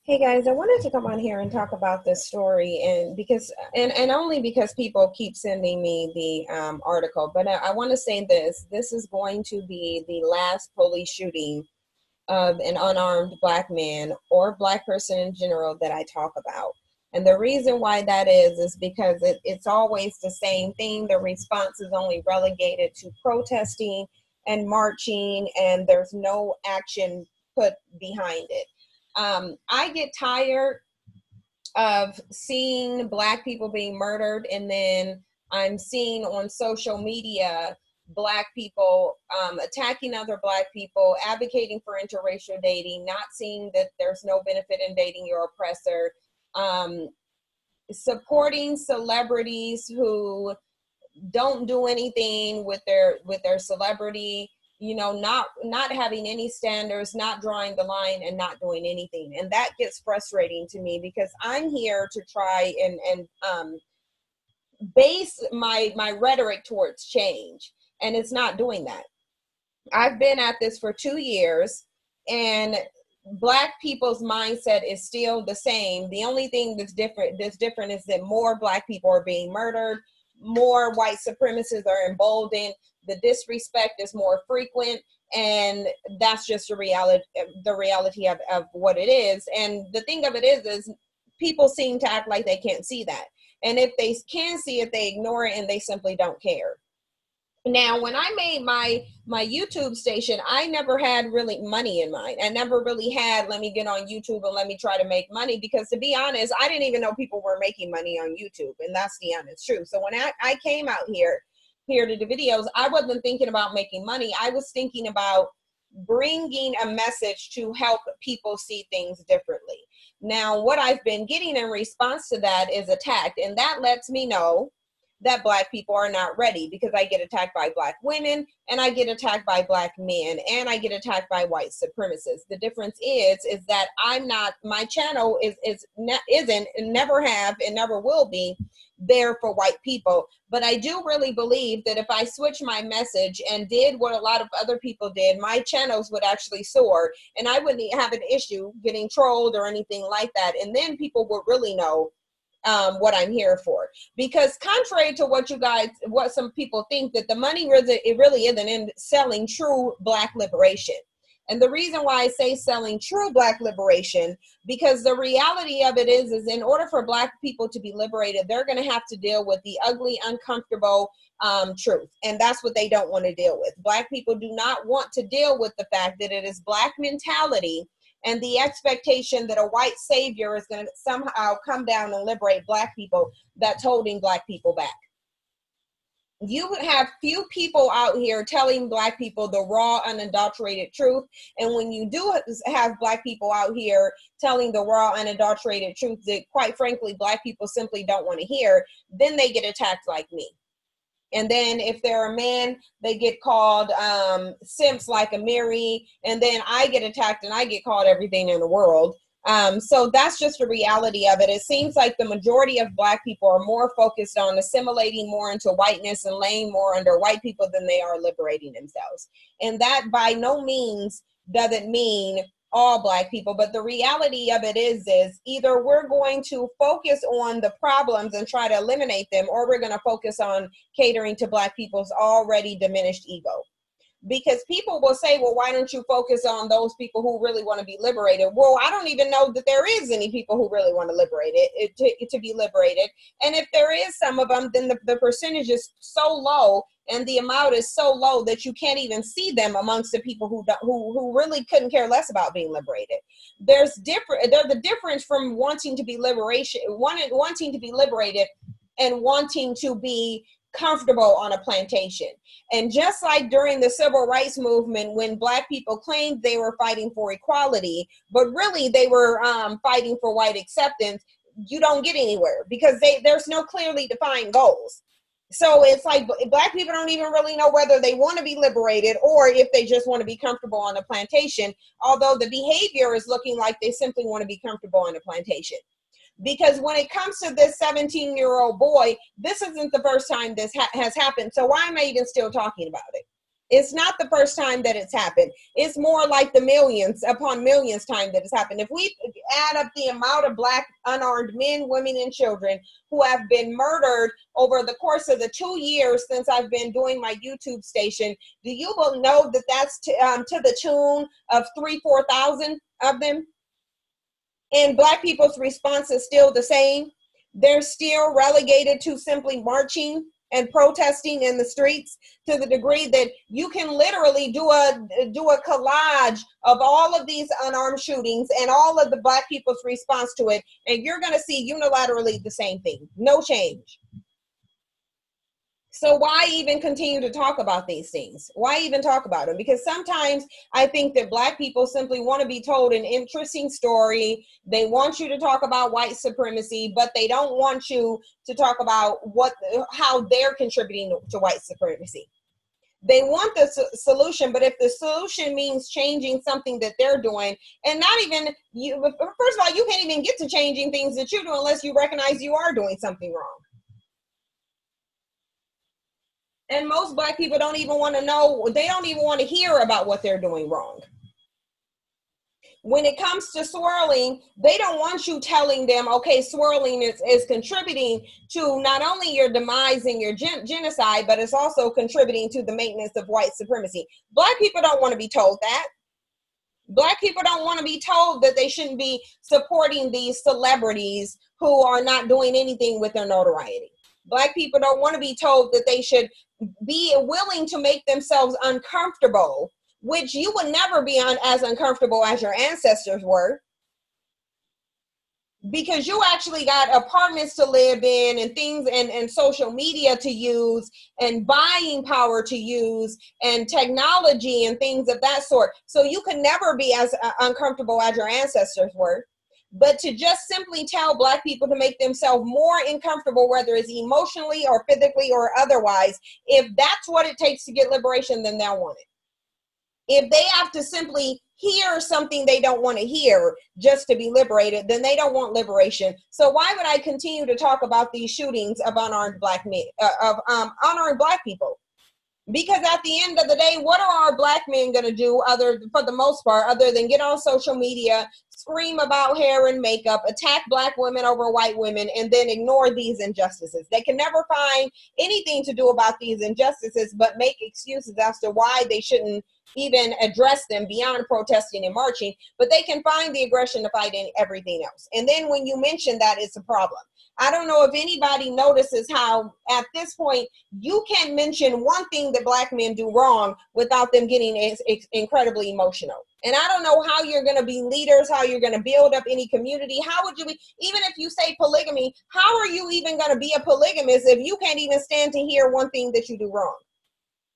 Hey guys, I wanted to come on here and talk about this story, and only because people keep sending me the article. But I want to say this: this is going to be the last police shooting of an unarmed black man or black person in general that I talk about. And the reason why that is because it's always the same thing. The response is only relegated to protesting and marching, and there's no action put behind it. I get tired of seeing black people being murdered, and then I'm seeing on social media black people attacking other black people, advocating for interracial dating, not seeing that there's no benefit in dating your oppressor, supporting celebrities who don't do anything with their celebrity, not having any standards, not drawing the line, and not doing anything. And that gets frustrating to me because I'm here to try and base my rhetoric towards change, and it's not doing that. I've been at this for 2 years, and black people's mindset is still the same. The only thing that's different is that more black people are being murdered, more white supremacists are emboldened, the disrespect is more frequent, and that's just the reality of what it is. And the thing of it is people seem to act like they can't see that. And if they can see it, they ignore it and they simply don't care. Now, when I made my YouTube station, I never had really money in mind. I never really had, let me get on YouTube and let me try to make money, because to be honest, I didn't even know people were making money on YouTube, and that's the honest truth. So when I came out here to the videos, I wasn't thinking about making money. I was thinking about bringing a message to help people see things differently. Now, what I've been getting in response to that is attacked, and that lets me know that black people are not ready, because I get attacked by black women, and I get attacked by black men, and I get attacked by white supremacists. The difference is that my channel isn't and never have and never will be there for white people. But I do really believe that if I switch my message and did what a lot of other people did, my channels would actually soar, and I wouldn't have an issue getting trolled or anything like that. And then people would really know what I'm here for. Because contrary to what some people think, that the money really isn't in selling true black liberation. And the reason why I say selling true black liberation, because the reality of it is in order for black people to be liberated, they're going to have to deal with the ugly, uncomfortable truth. And that's what they don't want to deal with. Black people do not want to deal with the fact that it is black mentality and the expectation that a white savior is going to somehow come down and liberate black people that's holding black people back. You would have few people out here telling black people the raw, unadulterated truth. And when you do have black people out here telling the raw, unadulterated truth that, quite frankly, black people simply don't want to hear, then they get attacked like me. And then if they're a man, they get called simps like Amiri. And then I get attacked and I get called everything in the world. So that's just the reality of it. It seems like the majority of black people are more focused on assimilating more into whiteness and laying more under white people than they are liberating themselves. And that by no means doesn't mean all black people, but the reality of it is either we're going to focus on the problems and try to eliminate them, or we're going to focus on catering to black people's already diminished ego. Because people will say, well, why don't you focus on those people who really want to be liberated? Well, I don't even know that there is any people who really want to liberate to be liberated. And if there is some of them, then the percentage is so low and the amount is so low that you can't even see them amongst the people who really couldn't care less about being liberated. There's the difference from wanting to be wanting to be liberated and wanting to be comfortable on a plantation. And just like during the civil rights movement, when black people claimed they were fighting for equality, but really they were fighting for white acceptance, you don't get anywhere because there's no clearly defined goals. So it's like black people don't even really know whether they want to be liberated or if they just want to be comfortable on a plantation, although the behavior is looking like they simply want to be comfortable on a plantation. Because when it comes to this 17-year-old boy, this isn't the first time this has happened. So why am I even still talking about it? It's not the first time that it's happened. It's more like the millions upon millions time that it's happened. If we add up the amount of Black unarmed men, women, and children who have been murdered over the course of the 2 years since I've been doing my YouTube station, do you know that that's to the tune of 4,000 of them? And Black people's response is still the same. They're still relegated to simply marching and protesting in the streets, to the degree that you can literally do a collage of all of these unarmed shootings and all of the Black people's response to it, and you're going to see unilaterally the same thing. No change. So why even continue to talk about these things? Why even talk about them? Because sometimes I think that Black people simply want to be told an interesting story. They want you to talk about white supremacy, but they don't want you to talk about how they're contributing to white supremacy. They want the solution, but if the solution means changing something that they're doing, and not even you, first of all, you can't even get to changing things that you do unless you recognize you are doing something wrong. And most Black people don't even want to know, they don't even want to hear about what they're doing wrong. When it comes to swirling, they don't want you telling them, okay, swirling is contributing to not only your demise and your genocide, but it's also contributing to the maintenance of white supremacy. Black people don't want to be told that. Black people don't want to be told that they shouldn't be supporting these celebrities who are not doing anything with their notoriety. Black people don't want to be told that they should be willing to make themselves uncomfortable, which you would never be as uncomfortable as your ancestors were, because you actually got apartments to live in and things and social media to use and buying power to use and technology and things of that sort. So you can never be as uncomfortable as your ancestors were. But to just simply tell Black people to make themselves more uncomfortable, whether it's emotionally or physically or otherwise, if that's what it takes to get liberation, then they'll want it. If they have to simply hear something they don't want to hear just to be liberated, then they don't want liberation. So why would I continue to talk about these shootings of unarmed Black men, unarmed Black people? Because at the end of the day, what are our Black men going to do for the most part, other than get on social media, scream about hair and makeup, attack Black women over white women, and then ignore these injustices? They can never find anything to do about these injustices, but make excuses as to why they shouldn't even address them beyond protesting and marching, but they can find the aggression to fight in everything else. And then when you mention that, it's a problem. I don't know if anybody notices how at this point you can't mention one thing that Black men do wrong without them getting incredibly emotional. And I don't know how you're going to be leaders, how you're going to build up any community. How would you be, even if you say polygamy, how are you even going to be a polygamist if you can't even stand to hear one thing that you do wrong?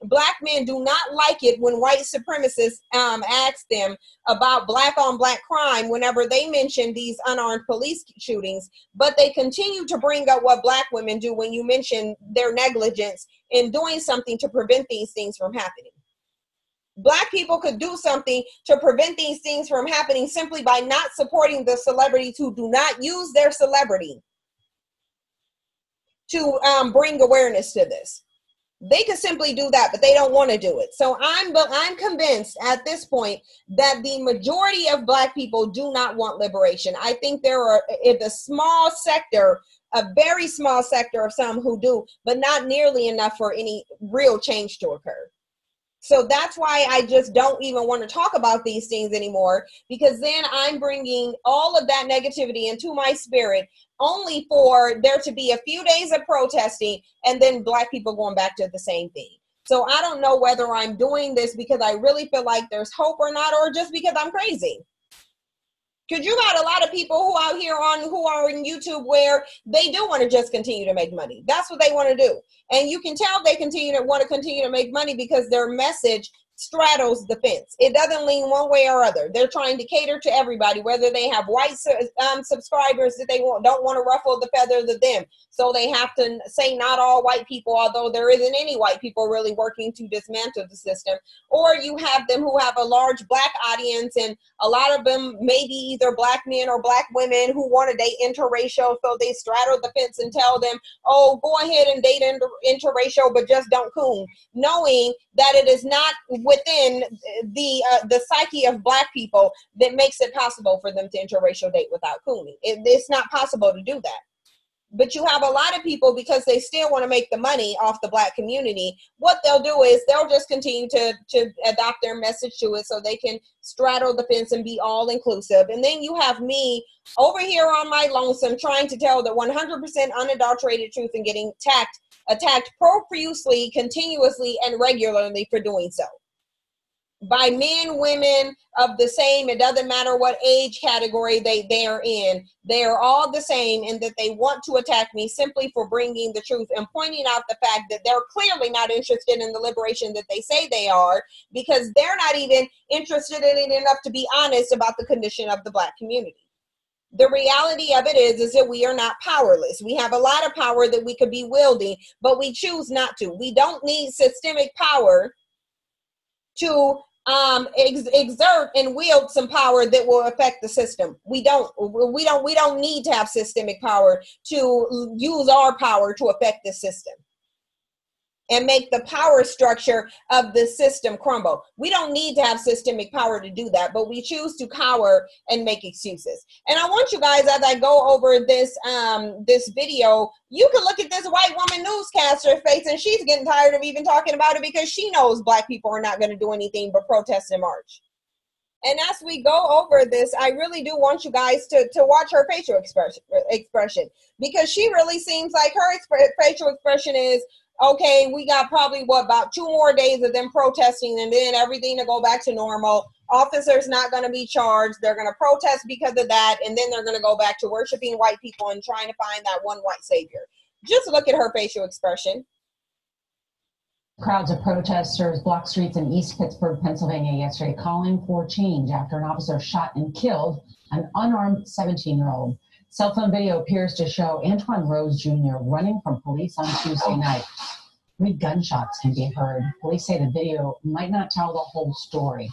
Black men do not like it when white supremacists ask them about Black on Black crime whenever they mention these unarmed police shootings, but they continue to bring up what Black women do when you mention their negligence in doing something to prevent these things from happening. Black people could do something to prevent these things from happening simply by not supporting the celebrities who do not use their celebrity to bring awareness to this. They could simply do that, but they don't want to do it. So I'm convinced at this point that the majority of Black people do not want liberation. I think there are a small sector, a very small sector of some who do, but not nearly enough for any real change to occur. So that's why I just don't even want to talk about these things anymore, because then I'm bringing all of that negativity into my spirit, only for there to be a few days of protesting and then Black people going back to the same thing. So I don't know whether I'm doing this because I really feel like there's hope or not, or just because I'm crazy. Because you got a lot of people who out here who are in YouTube where they do want to just continue to make money. That's what they want to do. And you can tell they want to continue to make money because their message straddles the fence. It doesn't lean one way or other. They're trying to cater to everybody, whether they have white subscribers that they don't want to ruffle the feathers of them. So they have to say not all white people, although there isn't any white people really working to dismantle the system. Or you have them who have a large black audience, and a lot of them may be either black men or black women who want to date interracial. So they straddle the fence and tell them, oh, go ahead and date interracial, but just don't coon, knowing that it is not within the psyche of black people that makes it possible for them to interracial date without cooning. It's not possible to do that. But you have a lot of people, because they still want to make the money off the black community, what they'll do is they'll just continue to adopt their message to it so they can straddle the fence and be all inclusive. And then you have me over here on my lonesome trying to tell the 100% unadulterated truth and getting attacked profusely, continuously, and regularly for doing so. By men, women of the same, it doesn't matter what age category they are in. They are all the same in that they want to attack me simply for bringing the truth and pointing out the fact that they're clearly not interested in the liberation that they say they are, because they're not even interested in it enough to be honest about the condition of the black community. The reality of it is that we are not powerless. We have a lot of power that we could be wielding, but we choose not to. We don't need systemic power to exert and wield some power that will affect the system. We don't need to have systemic power to use our power to affect the system and make the power structure of the system crumble. We don't need to have systemic power to do that, but we choose to cower and make excuses. And I want you guys, as I go over this this video, you can look at this white woman newscaster face, and she's getting tired of even talking about it because she knows black people are not going to do anything but protest and march. And as we go over this, I really do want you guys to watch her facial expression, because she really seems like her facial expression is, okay, we got probably, about 2 more days of them protesting, and then everything to go back to normal. Officers not going to be charged. They're going to protest because of that, and then they're going to go back to worshiping white people and trying to find that one white savior. Just look at her facial expression. Crowds of protesters blocked streets in East Pittsburgh, Pennsylvania yesterday, calling for change after an officer shot and killed an unarmed 17-year-old. Cell phone video appears to show Antoine Rose Jr. running from police on Tuesday night. 3 gunshots can be heard. Police say the video might not tell the whole story.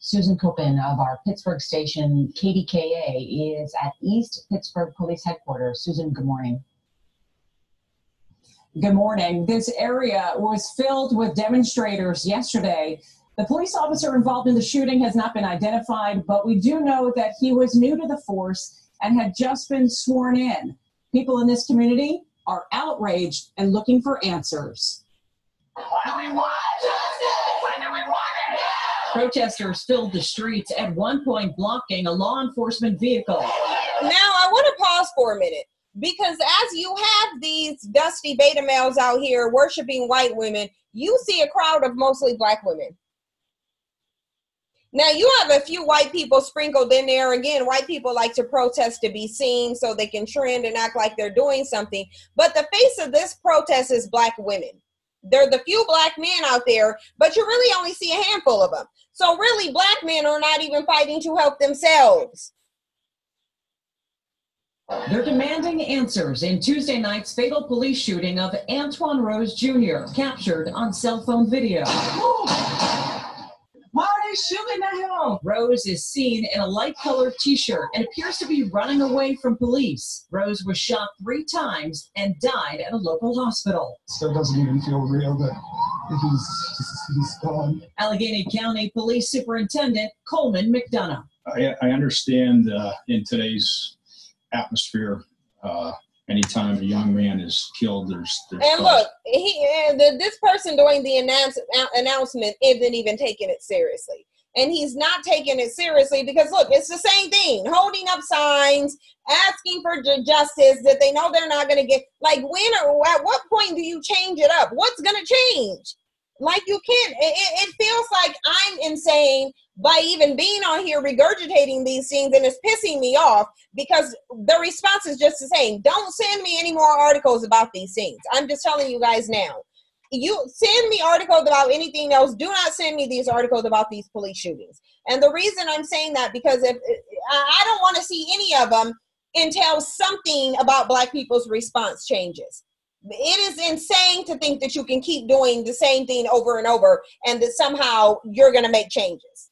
Susan Copen of our Pittsburgh station KDKA is at East Pittsburgh Police Headquarters. Susan, good morning. Good morning. This area was filled with demonstrators yesterday. The police officer involved in the shooting has not been identified, but we do know that he was new to the force and had just been sworn in. People in this community are outraged and looking for answers. What do we want? Justice! When do we want it? Protesters filled the streets, at one point blocking a law enforcement vehicle. Now, I want to pause for a minute, because as you have these dusty beta males out here worshiping white women, you see a crowd of mostly black women. Now, you have a few white people sprinkled in there. Again, white people like to protest to be seen so they can trend and act like they're doing something. But the face of this protest is black women. They're the few black men out there, but you really only see a handful of them. So really, black men are not even fighting to help themselves. They're demanding answers in Tuesday night's fatal police shooting of Antoine Rose Jr., captured on cell phone video. Why are they shooting at him? Rose is seen in a light-colored t-shirt and appears to be running away from police. Rose was shot 3 times and died at a local hospital. Still doesn't even feel real that he's gone. Allegheny County Police Superintendent Coleman McDonough. I understand in today's atmosphere, anytime a young man is killed, there's and look, this person doing the announcement isn't even taking it seriously. And he's not taking it seriously because, look, it's the same thing. Holding up signs, asking for justice that they know they're not going to get. Like, when or at what point do you change it up? What's going to change? Like, you can't. It feels like I'm insane by even being on here regurgitating these things, and it's pissing me off because the response is just the same. Don't send me any more articles about these things. I'm just telling you guys now. you send me articles about anything else. Do not send me these articles about these police shootings. And the reason I'm saying that, because if I don't want to see any of them until something about Black people's response changes. It is insane to think that you can keep doing the same thing over and over and that somehow you're going to make changes.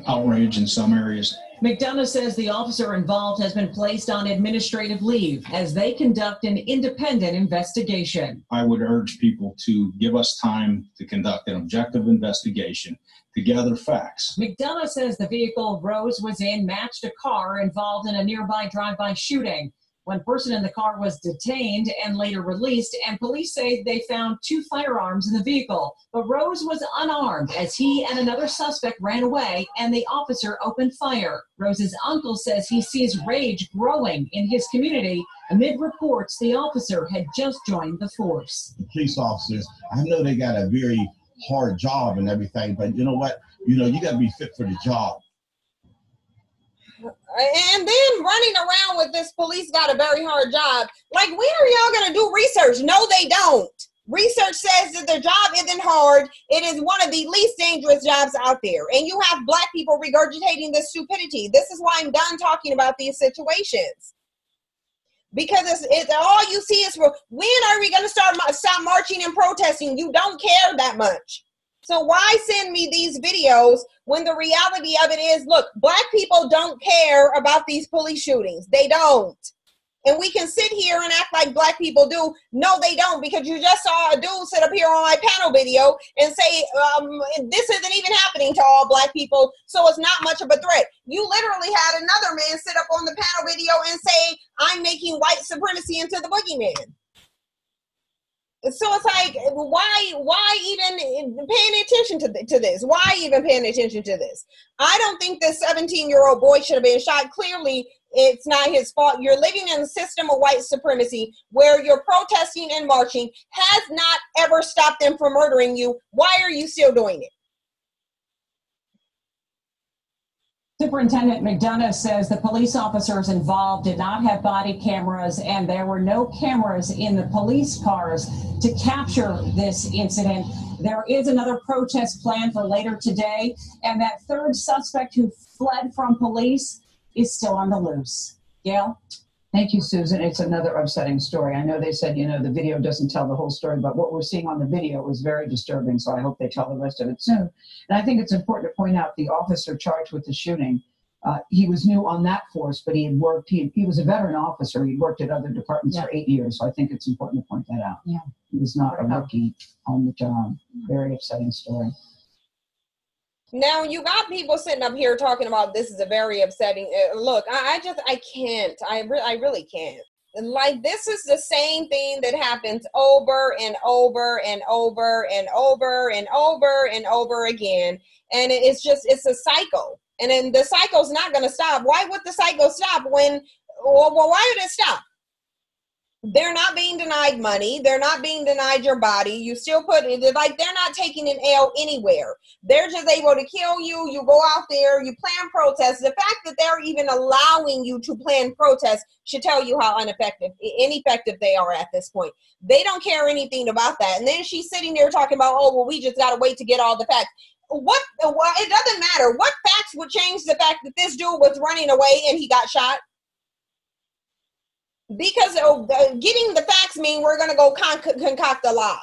Outrage in some areas. McDonough says the officer involved has been placed on administrative leave as they conduct an independent investigation. I would urge people to give us time to conduct an objective investigation to gather facts. McDonough says the vehicle Rose was in matched a car involved in a nearby drive-by shooting. One person in the car was detained and later released, and police say they found 2 firearms in the vehicle. But Rose was unarmed as he and another suspect ran away, and the officer opened fire. Rose's uncle says he sees rage growing in his community amid reports the officer had just joined the force. The police officers, I know they got a very hard job and everything, but you know what? You got to be fit for the job. And then running around with this police got a very hard job. Like, when are y'all going to do research? No, they don't. Research says that their job isn't hard. It is one of the least dangerous jobs out there. And you have Black people regurgitating this stupidity. This is why I'm done talking about these situations. Because it's all you see is, when are we going to stop marching and protesting? You don't care that much. So why send me these videos when the reality of it is, look, Black people don't care about these police shootings. They don't. And we can sit here and act like Black people do. No, they don't, because you just saw a dude sit up here on my panel video and say, this isn't even happening to all Black people, so it's not much of a threat. You literally had another man sit up on the panel video and say, I'm making white supremacy into the boogeyman. So it's like, why even paying attention to this? Why even paying attention to this? I don't think this 17-year-old boy should have been shot. Clearly, it's not his fault. You're living in a system of white supremacy where you're protesting and marching has not ever stopped them from murdering you. Why are you still doing it? Superintendent McDonough says the police officers involved did not have body cameras, and there were no cameras in the police cars to capture this incident. There is another protest planned for later today, and that third suspect who fled from police is still on the loose. Gail? Thank you, Susan. It's another upsetting story. I know they said, the video doesn't tell the whole story, but what we're seeing on the video was very disturbing, so I hope they tell the rest of it soon. And I think it's important to point out the officer charged with the shooting. He was new on that force, but he had worked, he was a veteran officer. He worked at other departments for 8 years, so I think it's important to point that out. Yeah. He was not a rookie on the job. Very upsetting story. Now, you got people sitting up here talking about this is a very upsetting. Look, I can't. I really can't. Like, this is the same thing that happens over and over and over and over and over and over again. And it's a cycle. And then the cycle's not going to stop. Why would the cycle stop why would it stop? They're not being denied money. They're not being denied your body. You still put it, like, they're not taking an L anywhere. They're just able to kill you. You go out there, you plan protests. The fact that they're even allowing you to plan protests should tell you how ineffective they are at this point. They don't care anything about that. And then she's sitting there talking about, oh, well, we just got to wait to get all the facts. Well, it doesn't matter. What facts would change the fact that this dude was running away and he got shot? Because getting the facts mean we're going to go concoct a lie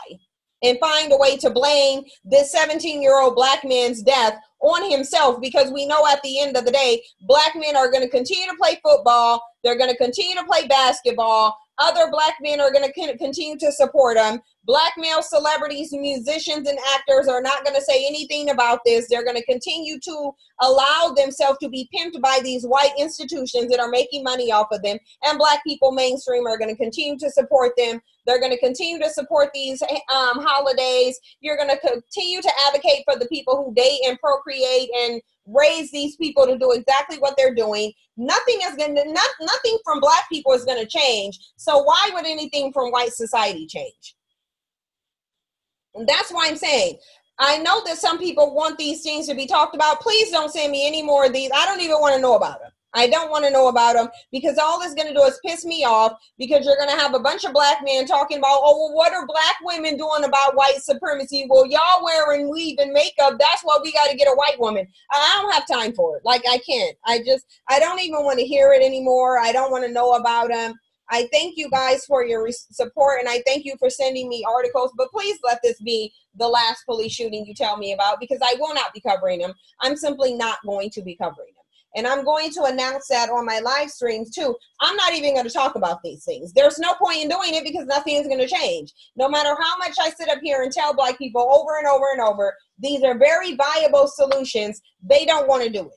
and find a way to blame this 17-year-old Black man's death on himself, because we know at the end of the day, Black men are going to continue to play football. They're going to continue to play basketball. Other Black men are going to continue to support them. Black male celebrities, musicians, and actors are not going to say anything about this. They're going to continue to allow themselves to be pimped by these white institutions that are making money off of them. And Black people mainstream are going to continue to support them. They're going to continue to support these holidays. You're going to continue to advocate for the people who date and procreate and raise these people to do exactly what they're doing. Nothing from Black people is going to change. So why would anything from white society change? And that's why I'm saying, I know that some people want these things to be talked about. Please don't send me any more of these. I don't even want to know about them. I don't want to know about them, because all it's going to do is piss me off, because you're going to have a bunch of black men talking about, oh, well, what are black women doing about white supremacy? Well, y'all wearing weave and makeup. That's why we got to get a white woman. I don't have time for it. Like, I can't. I don't even want to hear it anymore. I don't want to know about them. I thank you guys for your support, and I thank you for sending me articles, but please let this be the last police shooting you tell me about, because I will not be covering them. I'm simply not going to be covering them. And I'm going to announce that on my live streams too. I'm not even going to talk about these things. There's no point in doing it, because nothing is going to change. No matter how much I sit up here and tell black people over and over and over, these are very viable solutions, they don't want to do it.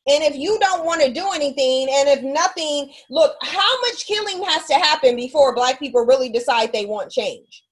And if you don't want to do anything, and if nothing, look, how much killing has to happen before black people really decide they want change?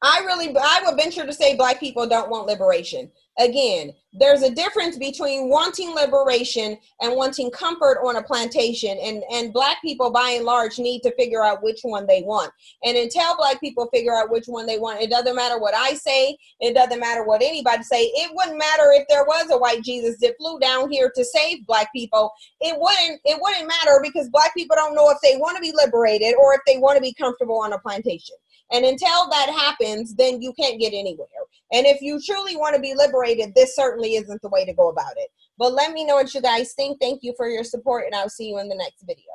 I would venture to say black people don't want liberation. Again, there's a difference between wanting liberation and wanting comfort on a plantation. And black people, by and large, need to figure out which one they want. And until black people figure out which one they want, it doesn't matter what I say. It doesn't matter what anybody say. It wouldn't matter if there was a white Jesus that flew down here to save black people. It wouldn't matter, because black people don't know if they want to be liberated or if they want to be comfortable on a plantation. And until that happens, then you can't get anywhere. And if you truly want to be liberated, this certainly isn't the way to go about it. But let me know what you guys think. Thank you for your support, and I'll see you in the next video.